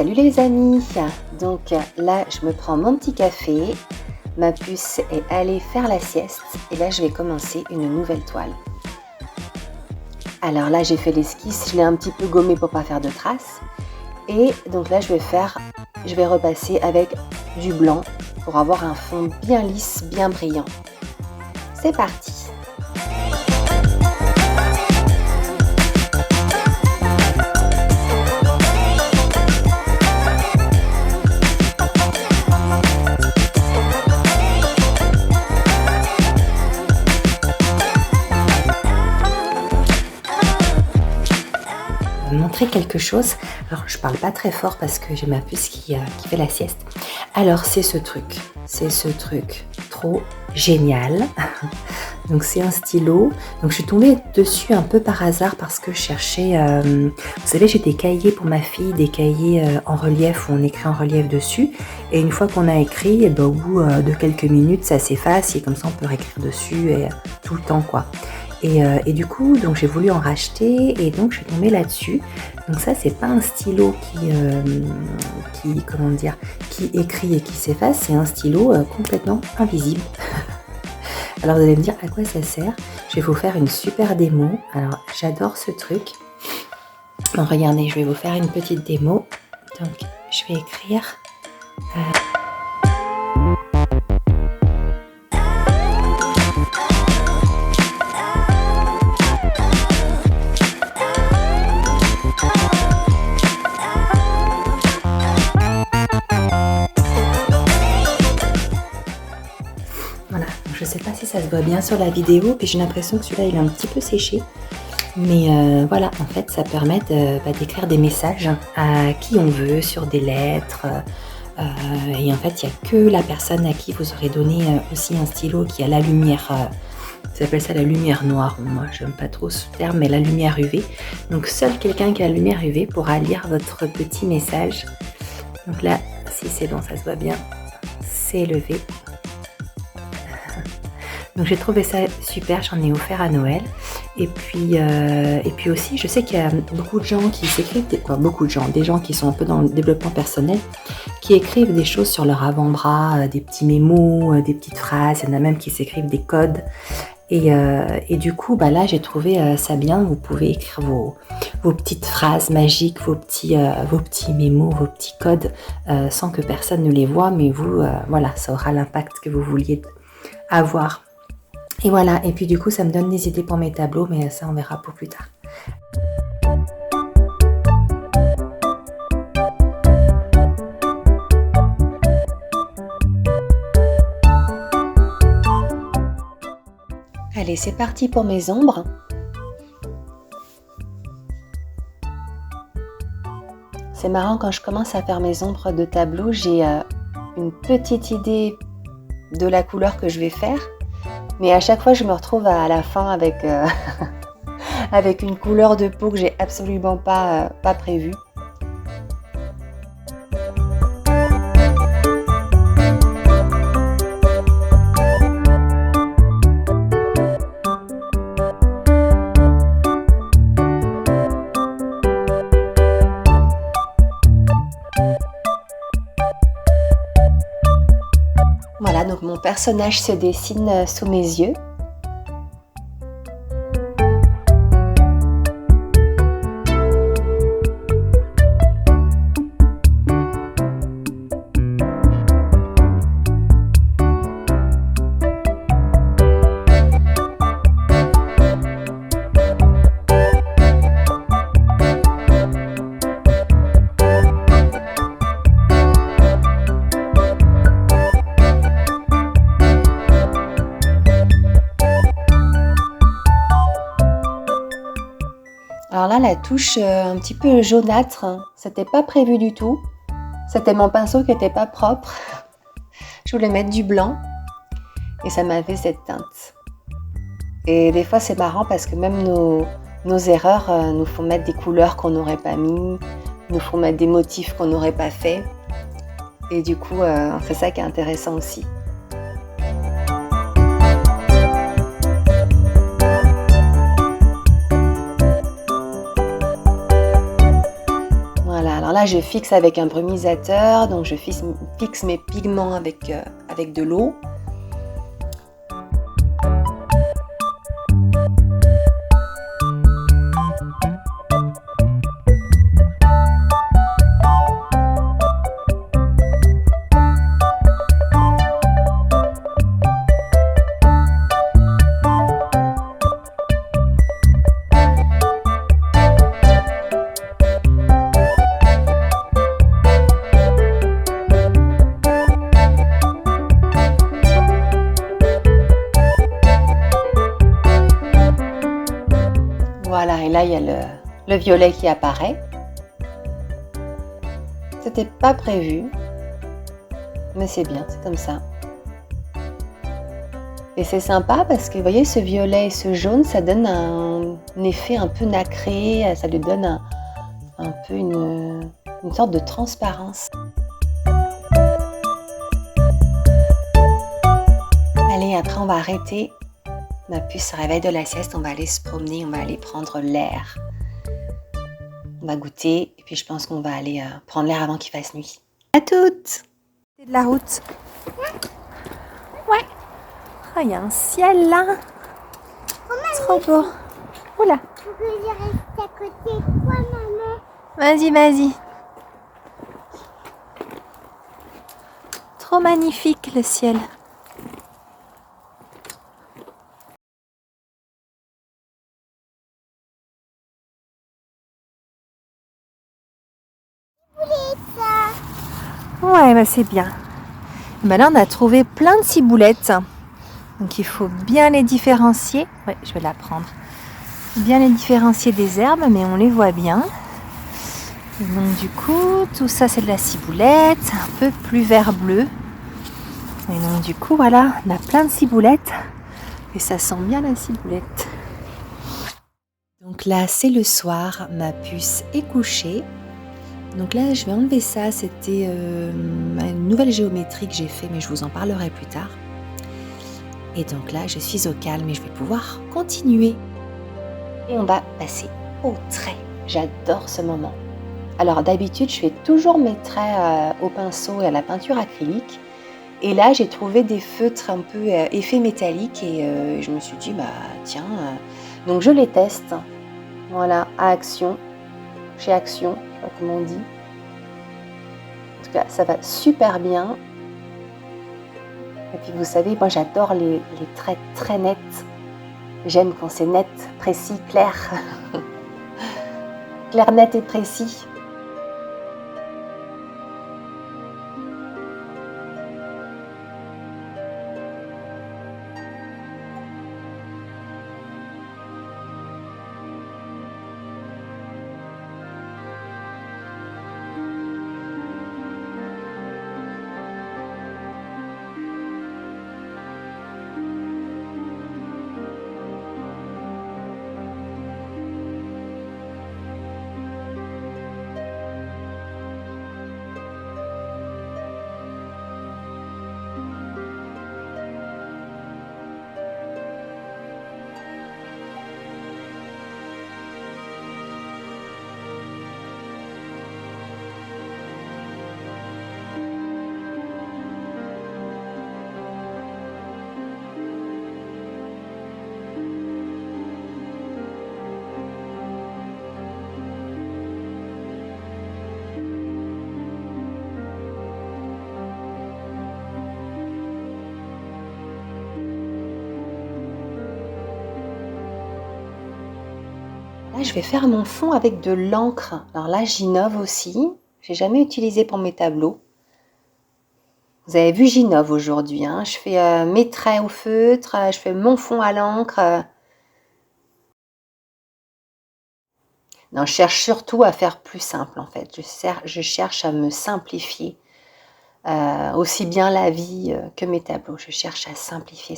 Salut les amis. Donc là je me prends mon petit café, ma puce est allée faire la sieste et là je vais commencer une nouvelle toile. Alors là j'ai fait l'esquisse, je l'ai un petit peu gommé pour pas faire de traces et donc là je vais repasser avec du blanc pour avoir un fond bien lisse, bien brillant. C'est parti. Montrer quelque chose. Alors je parle pas très fort parce que j'ai ma puce qui fait la sieste. Alors c'est ce truc trop génial. Donc c'est un stylo. Donc je suis tombée dessus un peu par hasard parce que je cherchais, vous savez, j'ai des cahiers pour ma fille, des cahiers en relief où on écrit en relief dessus. Et une fois qu'on a écrit, et ben, au bout de quelques minutes ça s'efface et comme ça on peut réécrire dessus et tout le temps quoi. Et du coup, donc j'ai voulu en racheter et donc je suis tombée là-dessus. Donc ça, c'est pas un stylo qui écrit et qui s'efface, c'est un stylo complètement invisible. Alors vous allez me dire à quoi ça sert. Je vais vous faire une super démo. Alors j'adore ce truc. Donc regardez, je vais vous faire une petite démo. Donc je vais écrire. Voilà, je sais pas si ça se voit bien sur la vidéo, puis j'ai l'impression que celui-là il est un petit peu séché. Mais voilà, en fait ça permet d'écrire des messages à qui on veut sur des lettres. Et en fait il n'y a que la personne à qui vous aurez donné aussi un stylo qui a la lumière, ça s'appelle ça la lumière noire, moi j'aime pas trop ce terme, mais la lumière UV. Donc seul quelqu'un qui a la lumière UV pourra lire votre petit message. Donc là, si c'est bon, ça se voit bien, c'est levé. Donc j'ai trouvé ça super, j'en ai offert à Noël. Et puis aussi, je sais qu'il y a beaucoup de gens qui s'écrivent, des gens qui sont un peu dans le développement personnel, qui écrivent des choses sur leur avant-bras, des petits mémos, des petites phrases, il y en a même qui s'écrivent des codes. Et du coup, bah là, j'ai trouvé ça bien, vous pouvez écrire vos petites phrases magiques, vos petits mémos, vos petits codes, sans que personne ne les voie, mais vous, voilà, ça aura l'impact que vous vouliez avoir. Et voilà, et puis du coup ça me donne des idées pour mes tableaux, mais ça on verra pour plus tard. Allez, c'est parti pour mes ombres. C'est marrant, quand je commence à faire mes ombres de tableau, j'ai une petite idée de la couleur que je vais faire. Mais à chaque fois, je me retrouve à la fin avec, avec une couleur de peau que j'ai absolument pas prévue. Voilà, donc mon personnage se dessine sous mes yeux. Alors là, la touche un petit peu jaunâtre, c'était pas prévu du tout. C'était mon pinceau qui était pas propre. Je voulais mettre du blanc et ça m'a fait cette teinte. Et des fois, c'est marrant parce que même nos erreurs nous font mettre des couleurs qu'on n'aurait pas mis, nous font mettre des motifs qu'on n'aurait pas fait. Et du coup, c'est ça qui est intéressant aussi. là, je fixe avec un brumisateur, donc je fixe mes pigments avec de l'eau. Voilà, et là, il y a le violet qui apparaît. C'était pas prévu, mais c'est bien, c'est comme ça. Et c'est sympa parce que, vous voyez, ce violet et ce jaune, ça donne un effet un peu nacré, ça lui donne un peu une sorte de transparence. Allez, après, on va arrêter. Ma puce se réveille de la sieste, on va aller se promener, on va aller prendre l'air. On va goûter et puis je pense qu'on va aller prendre l'air avant qu'il fasse nuit. À toutes! C'est de la route. Ouais. Oh, il y a un ciel là. Trop beau. Oula. Faut que je reste à côté de toi, maman. Vas-y, vas-y. Trop magnifique le ciel. Ouais, bah c'est bien. Là, on a trouvé plein de ciboulettes. Donc, il faut bien les différencier. Ouais, je vais la prendre. Bien les différencier des herbes, mais on les voit bien. Et donc, du coup, tout ça, c'est de la ciboulette, un peu plus vert-bleu. Et donc, du coup, voilà, on a plein de ciboulettes. Et ça sent bien la ciboulette. Donc là, c'est le soir. Ma puce est couchée. Donc là, je vais enlever ça. C'était une nouvelle géométrie que j'ai fait, mais je vous en parlerai plus tard. Et donc là, je suis au calme et je vais pouvoir continuer. Et on va passer au trait. J'adore ce moment. Alors d'habitude, je fais toujours mes traits au pinceau et à la peinture acrylique. Et là, j'ai trouvé des feutres un peu effet métallique et je me suis dit, bah tiens. Donc je les teste. Voilà, à Action. Chez Action, je sais pas comment on dit. En tout cas, ça va super bien. Et puis vous savez, moi j'adore les traits très nets. J'aime quand c'est net, précis, clair. Clair, net et précis. Là, je vais faire mon fond avec de l'encre. Alors là, j'innove aussi. J'ai jamais utilisé pour mes tableaux. Vous avez vu, j'innove aujourd'hui. Hein. Je fais mes traits au feutre, je fais mon fond à l'encre. Non, je cherche surtout à faire plus simple en fait. Je cherche à me simplifier. Aussi bien la vie que mes tableaux. Je cherche à simplifier.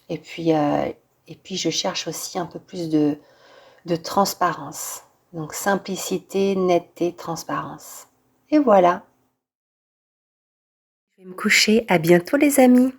Et puis je cherche aussi un peu plus de transparence. Donc simplicité, netteté, transparence. Et voilà. Je vais me coucher. À bientôt les amis.